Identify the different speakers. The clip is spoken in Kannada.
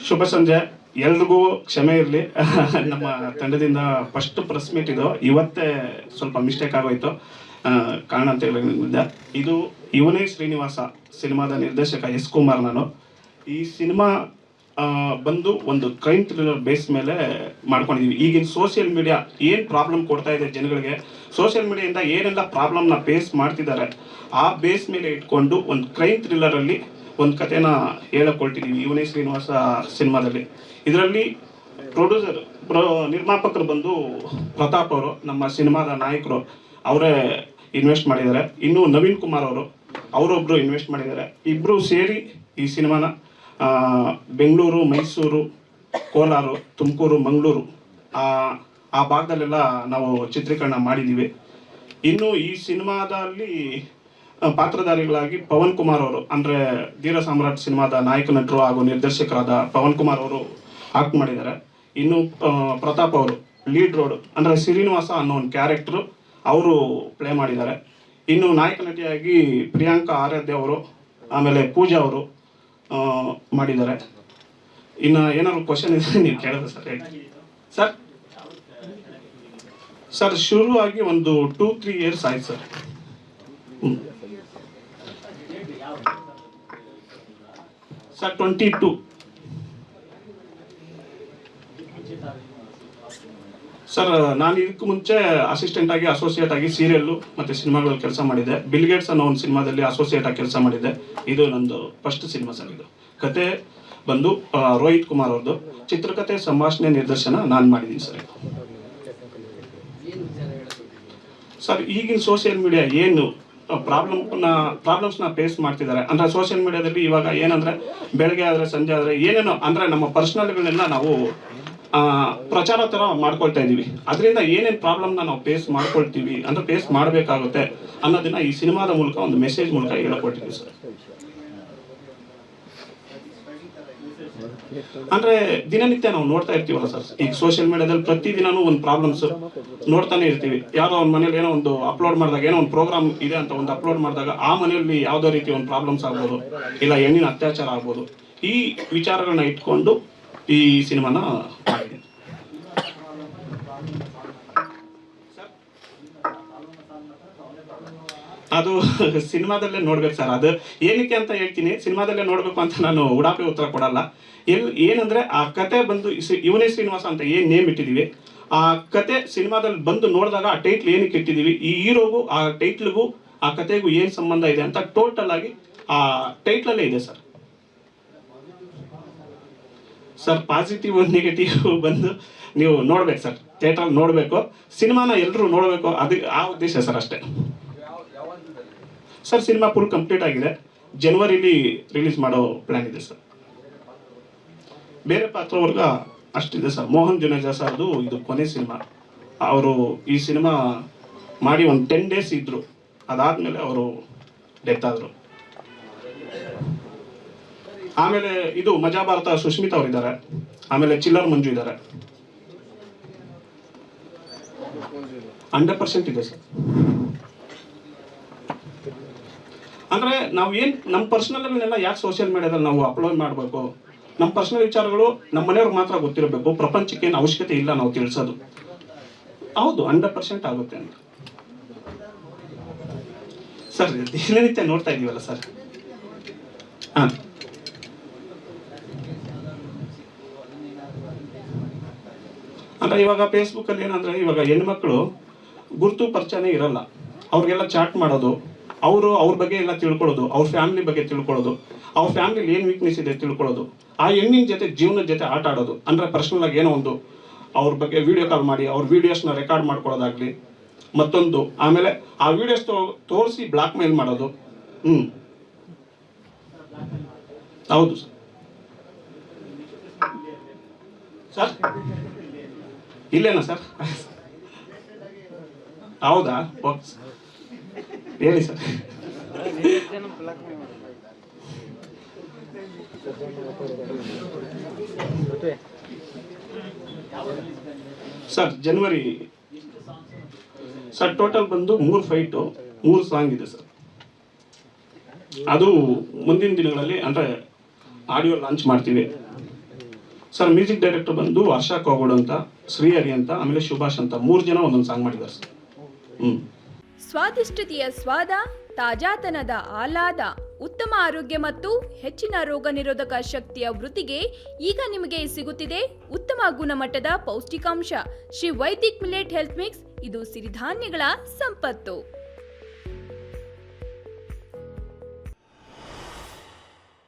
Speaker 1: ಶುಭ ಸಂಜೆ ಎಲ್ರಿಗೂ ಕ್ಷಮೆ ಇರಲಿ. ನಮ್ಮ ತಂಡದಿಂದ ಫಸ್ಟ್ ಪ್ರೆಸ್ ಮೀಟ್ ಇದು, ಇವತ್ತೇ ಸ್ವಲ್ಪ ಮಿಸ್ಟೇಕ್ ಆಗೋಯ್ತು, ಕಾರಣ ಅಂತ ಹೇಳಿದ್ದೆ. ಇದು ಇವನೇ ಶ್ರೀನಿವಾಸ ಸಿನಿಮಾದ ನಿರ್ದೇಶಕ ಎಸ್ ಕುಮಾರ್. ನಾನು ಈ ಸಿನಿಮಾ ಬಂದು ಒಂದು ಕ್ರೈಮ್ ಥ್ರಿಲ್ಲರ್ ಬೇಸ್ ಮೇಲೆ ಮಾಡ್ಕೊಂಡಿದ್ದೀವಿ. ಈಗಿನ ಸೋಷಿಯಲ್ ಮೀಡಿಯಾ ಏನು ಪ್ರಾಬ್ಲಮ್ ಕೊಡ್ತಾ ಇದೆ ಜನಗಳಿಗೆ, ಸೋಷಿಯಲ್ ಮೀಡಿಯಾದಿಂದ ಏನೆಲ್ಲ ಪ್ರಾಬ್ಲಮ್ನ ಫೇಸ್ ಮಾಡ್ತಿದ್ದಾರೆ, ಆ ಬೇಸ್ ಮೇಲೆ ಇಟ್ಕೊಂಡು ಒಂದು ಕ್ರೈಮ್ ಥ್ರಿಲ್ಲರಲ್ಲಿ ಒಂದು ಕಥೆನ ಹೇಳಕೊಳ್ತಿದ್ದೀವಿ ಇವನೇ ಶ್ರೀನಿವಾಸ ಸಿನಿಮಾದಲ್ಲಿ. ಇದರಲ್ಲಿ ನಿರ್ಮಾಪಕರು ಬಂದು ಪ್ರತಾಪ್ ಅವರು, ನಮ್ಮ ಸಿನಿಮಾದ ನಾಯಕರು, ಅವರೇ ಇನ್ವೆಸ್ಟ್ ಮಾಡಿದ್ದಾರೆ. ಇನ್ನು ನವೀನ್ ಕುಮಾರ್ ಅವರೊಬ್ಬರು ಇನ್ವೆಸ್ಟ್ ಮಾಡಿದ್ದಾರೆ. ಇಬ್ಬರು ಸೇರಿ ಈ ಸಿನಿಮಾನ ಬೆಂಗಳೂರು, ಮೈಸೂರು, ಕೋಲಾರ, ತುಮಕೂರು, ಮಂಗಳೂರು ಆ ಭಾಗದಲ್ಲೆಲ್ಲ ನಾವು ಚಿತ್ರೀಕರಣ ಮಾಡಿದ್ದೀವಿ. ಇನ್ನು ಈ ಸಿನಿಮಾದಲ್ಲಿ ಪಾತ್ರಧಾರಿಗಳಾಗಿ ಪವನ್ ಕುಮಾರ್ ಅವರು, ಅಂದರೆ ಧೀರ ಸಾಮ್ರಾಟ್ ಸಿನಿಮಾದ ನಾಯಕ ನಟರು ಹಾಗೂ ನಿರ್ದೇಶಕರಾದ ಪವನ್ ಕುಮಾರ್ ಅವರು ಆಕ್ಟ್ ಮಾಡಿದ್ದಾರೆ. ಇನ್ನು ಪ್ರತಾಪ್ ಅವರು ಲೀಡ್ ರೋಡ್ ಅಂದರೆ ಶ್ರೀನಿವಾಸ ಅನ್ನೋ ಒಂದು ಕ್ಯಾರೆಕ್ಟ್ರು ಅವರು ಪ್ಲೇ ಮಾಡಿದ್ದಾರೆ. ಇನ್ನು ನಾಯಕ ನಟಿಯಾಗಿ ಪ್ರಿಯಾಂಕಾ ಆರಾಧ್ಯ ಅವರು, ಆಮೇಲೆ ಪೂಜಾ ಅವರು ಮಾಡಿದ್ದಾರೆ. ಇನ್ನು ಏನಾದ್ರು ಕ್ವಶನ್ ಇದ್ರೆ ನೀವು ಕೇಳಿದ್ರೆ ಸರ್. ಸರ್ ಶುರುವಾಗಿ ಒಂದು 2-3 ಇಯರ್ಸ್ ಆಯ್ತು ಸರ್. ಸರ್ 22. ಸರ್ ನಾನು ಇದಕ್ಕೆ ಮುಂಚೆ ಅಸಿಸ್ಟೆಂಟ್ ಆಗಿ, ಅಸೋಸಿಯೇಟ್ ಆಗಿ ಸೀರಿಯಲ್ಲು ಮತ್ತು ಸಿನಿಮಾಗಳಲ್ಲಿ ಕೆಲಸ ಮಾಡಿದ್ದೆ. ಬಿಲ್ ಗೇಟ್ಸ್ ಅನ್ನೋ ಒಂದು ಸಿನಿಮಾದಲ್ಲಿ ಅಸೋಸಿಯೇಟ್ ಆಗಿ ಕೆಲಸ ಮಾಡಿದ್ದೆ. ಇದು ನಂದು ಫಸ್ಟ್ ಸಿನಿಮಾ ಸರ್. ಇದು ಕತೆ ಬಂದು ರೋಹಿತ್ ಕುಮಾರ್ ಅವ್ರದ್ದು. ಚಿತ್ರಕಥೆ, ಸಂಭಾಷಣೆ, ನಿರ್ದೇಶನ ನಾನು ಮಾಡಿದ್ದೀನಿ ಸರ್. ಸರ್ ಈಗಿನ ಸೋಷಿಯಲ್ ಮೀಡಿಯಾ ಏನು ಪ್ರಾಬ್ಲಮ್ಸ್ನ ಫೇಸ್ ಮಾಡ್ತಿದ್ದಾರೆ ಅಂದರೆ, ಸೋಷಿಯಲ್ ಮೀಡಿಯಾದಲ್ಲಿ ಇವಾಗ ಏನಂದರೆ ಬೆಳಗ್ಗೆ ಆದರೆ ಸಂಜೆ ಆದರೆ ಏನೇನೋ ಅಂದರೆ ನಮ್ಮ ಪರ್ಸ್ನಲ್ಗಳನ್ನೆಲ್ಲ ನಾವು ಪ್ರಚಾರ ಥರ ಮಾಡ್ಕೊಳ್ತಾ ಇದ್ದೀವಿ. ಅದರಿಂದ ಏನೇನು ಪ್ರಾಬ್ಲಮ್ನ ನಾವು ಫೇಸ್ ಮಾಡ್ಕೊಳ್ತೀವಿ ಅಂದರೆ ಫೇಸ್ ಮಾಡಬೇಕಾಗುತ್ತೆ ಅನ್ನೋದನ್ನ ಈ ಸಿನಿಮಾದ ಮೂಲಕ ಒಂದು ಮೆಸೇಜ್ ಮೂಲಕ ಹೇಳ್ಕೊಟ್ಟಿದ್ದೀವಿ ಸರ್. ಅಂದರೆ ದಿನನಿತ್ಯ ನಾವು ನೋಡ್ತಾ ಇರ್ತೀವಲ್ಲ ಸರ್, ಈಗ ಸೋಷಿಯಲ್ ಮೀಡಿಯಾದಲ್ಲಿ ಪ್ರತಿದಿನನೂ ಒಂದು ಪ್ರಾಬ್ಲಮ್ಸ್ ನೋಡ್ತಾನೆ ಇರ್ತೀವಿ. ಯಾರೋ ಒಂದು ಮನೇಲಿ ಏನೋ ಒಂದು ಅಪ್ಲೋಡ್ ಮಾಡಿದಾಗ, ಏನೋ ಒಂದು ಪ್ರೋಗ್ರಾಮ್ ಇದೆ ಅಂತ ಒಂದು ಅಪ್ಲೋಡ್ ಮಾಡಿದಾಗ ಆ ಮನೆಯಲ್ಲಿ ಯಾವುದೋ ರೀತಿ ಒಂದು ಪ್ರಾಬ್ಲಮ್ಸ್ ಆಗ್ಬೋದು, ಇಲ್ಲ ಹೆಣ್ಣಿನ ಅತ್ಯಾಚಾರ ಆಗ್ಬೋದು. ಈ ವಿಚಾರಗಳನ್ನ ಇಟ್ಕೊಂಡು ಈ ಸಿನಿಮಾನ ಮಾಡಿದ್ದೀನಿ. ಅದು ಸಿನಿಮಾದಲ್ಲೇ ನೋಡ್ಬೇಕು ಸರ್. ಅದು ಏನಕ್ಕೆ ಅಂತ ಹೇಳ್ತೀನಿ, ಸಿನಿಮಾದಲ್ಲೇ ನೋಡ್ಬೇಕು ಅಂತ ನಾನು ಉಡಾಪಿ ಉತ್ತರ ಕೊಡಲ್ಲ. ಏನಂದ್ರೆ ಆ ಕತೆ ಬಂದು ಇವನೇ ಶ್ರೀನಿವಾಸ ಅಂತ ಏನು ನೇಮ್ ಇಟ್ಟಿದ್ದೀವಿ, ಆ ಕತೆ ಸಿನಿಮಾದಲ್ಲಿ ಬಂದು ನೋಡಿದಾಗ ಆ ಟೈಟ್ಲ್ ಏನಕ್ಕೆ ಇಟ್ಟಿದ್ದೀವಿ, ಈ ಹೀರೋಗೂ ಆ ಟೈಟ್ಲ್ಗೂ ಆ ಕತೆಗೂ ಏನು ಸಂಬಂಧ ಇದೆ ಅಂತ ಟೋಟಲ್ ಆಗಿ ಆ ಟೈಟ್ಲಲ್ಲೇ ಇದೆ ಸರ್. ಸರ್ ಪಾಸಿಟಿವ್ ನೆಗೆಟಿವ್ ಬಂದು ನೀವು ನೋಡ್ಬೇಕು ಸರ್, ಥಿಯೇಟ್ರಲ್ಲಿ ನೋಡಬೇಕು, ಸಿನಿಮಾನ ಎಲ್ಲರೂ ನೋಡಬೇಕು, ಅದು ಆ ಉದ್ದೇಶ ಸರ್, ಅಷ್ಟೇ ಸರ್. ಸಿನಿಮಾ ಫುಲ್ ಕಂಪ್ಲೀಟ್ ಆಗಿದೆ, ಜನವರಿಲಿ ರಿಲೀಸ್ ಮಾಡೋ ಪ್ಲ್ಯಾನ್ ಇದೆ ಸರ್. ಬೇರೆ ಪಾತ್ರವರ್ಗ ಅಷ್ಟಿದೆ ಸರ್. ಮೋಹನ್ ಜುನೇಜಾ ಸರ್ದು ಇದು ಕೊನೆ ಸಿನಿಮಾ. ಅವರು ಈ ಸಿನಿಮಾ ಮಾಡಿ ಒಂದು 10 days ಇದ್ದರು, ಅದಾದಮೇಲೆ ಅವರು ಡೆತ್ ಆದರು. ಆಮೇಲೆ ಇದು ಮಜಾ ಭಾರತ ಸುಷ್ಮಿತಾ ಅವರಿದ್ದಾರೆ, ಆಮೇಲೆ ಚಿಲ್ಲರ್ ಮಂಜು ಇದ್ದಾರೆ. 100% ಇದೆ ಸರ್. ಅಂದರೆ ನಾವು ಏನು ನಮ್ಮ ಪರ್ಸ್ನಲ್ಗಳನ್ನೆಲ್ಲ ಯಾಕೆ ಸೋಷಿಯಲ್ ಮೀಡಿಯಾದಲ್ಲಿ ನಾವು ಅಪ್ಲೋಡ್ ಮಾಡಬೇಕು? ನಮ್ಮ ಪರ್ಸ್ನಲ್ ವಿಚಾರಗಳು ನಮ್ಮ ಮನೆಯವ್ರಿಗೆ ಮಾತ್ರ ಗೊತ್ತಿರಬೇಕು, ಪ್ರಪಂಚಕ್ಕೆ ಏನು ಅವಶ್ಯಕತೆ ಇಲ್ಲ ನಾವು ತಿಳಿಸೋದು. ಹೌದು, 100% ಆಗುತ್ತೆ ಅಂತ ಸರ್. ದಿನನಿತ್ಯ ನೋಡ್ತಾ ಇದೀವಲ್ಲ ಸರ್. ಹಾಂ, ಅಂದರೆ ಇವಾಗ ಫೇಸ್ಬುಕ್ಕಲ್ಲಿ ಏನಂದರೆ, ಇವಾಗ ಹೆಣ್ಮಕ್ಳು ಗುರುತು ಪರಿಚಯನೇ ಇರಲ್ಲ, ಅವ್ರಿಗೆಲ್ಲ ಚಾಟ್ ಮಾಡೋದು, ಅವ್ರ ಬಗ್ಗೆ ಎಲ್ಲ ತಿಳ್ಕೊಳ್ಳೋದು, ಅವ್ರ ಫ್ಯಾಮಿಲಿ ಬಗ್ಗೆ ತಿಳ್ಕೊಳ್ಳೋದು, ಅವ್ರ ಫ್ಯಾಮಿಲಿಲಿ ಏನು ವೀಕ್ನೆಸ್ ಇದೆ ತಿಳ್ಕೊಳ್ಳೋದು, ಆ ಹೆಣ್ಣಿನ ಜೊತೆ ಜೀವನದ ಜೊತೆ ಆಟ ಆಡೋದು. ಅಂದರೆ ಪರ್ಸ್ನಲಾಗಿ ಏನೋ ಒಂದು ಅವ್ರ ಬಗ್ಗೆ ವಿಡಿಯೋ ಕಾಲ್ ಮಾಡಿ ಅವ್ರ ವೀಡಿಯೋಸ್ನ ರೆಕಾರ್ಡ್ ಮಾಡ್ಕೊಳ್ಳೋದಾಗಲಿ, ಮತ್ತೊಂದು ಆಮೇಲೆ ಆ ವಿಡಿಯೋಸ್ ತೋರಿಸಿ ಬ್ಲಾಕ್ ಮೇಲ್ ಮಾಡೋದು. ಹೌದು ಸರ್. ಇಲ್ಲೇನಾ ಸರ್? ಹೌದಾ, ಓಕೆ ಹೇಳಿ ಸರ್. ಸರ್ ಜನವರಿ ಸರ್ ಟೋಟಲ್ ಬಂದು 3 ಫೈಟು 3 ಸಾಂಗ್ ಇದೆ ಸರ್. ಅದು ಮುಂದಿನ ದಿನಗಳಲ್ಲಿ ಅಂದರೆ ಆಡಿಯೋ ಲಾಂಚ್ ಮಾಡ್ತೀವಿ. ಸರ್ ಮ್ಯೂಸಿಕ್ ಡೈರೆಕ್ಟರ್ ಬಂದು ಹರ್ಷ ಕೋಗೋಡು ಅಂತ, ಶ್ರೀಹರಿ ಅಂತ, ಆಮೇಲೆ ಸುಭಾಷ್ ಅಂತ 3 ಜನ ಒಂದೊಂದು ಸಾಂಗ್ ಮಾಡಿದ್ದಾರೆ ಸರ್.
Speaker 2: ಸ್ವಾದಿಷ್ಟತೆಯ ಸ್ವಾದ, ತಾಜಾತನದ ಆಹ್ಲಾದ, ಉತ್ತಮ ಆರೋಗ್ಯ ಮತ್ತು ಹೆಚ್ಚಿನ ರೋಗ ನಿರೋಧಕ ಶಕ್ತಿಯ ವೃತ್ತಿಗೆ ಈಗ ನಿಮಗೆ ಸಿಗುತ್ತಿದೆ ಉತ್ತಮ ಗುಣಮಟ್ಟದ ಪೌಷ್ಟಿಕಾಂಶ. Shri Vaidik millet health mix, ಇದು ಸಿರಿಧಾನ್ಯಗಳ ಸಂಪತ್ತು.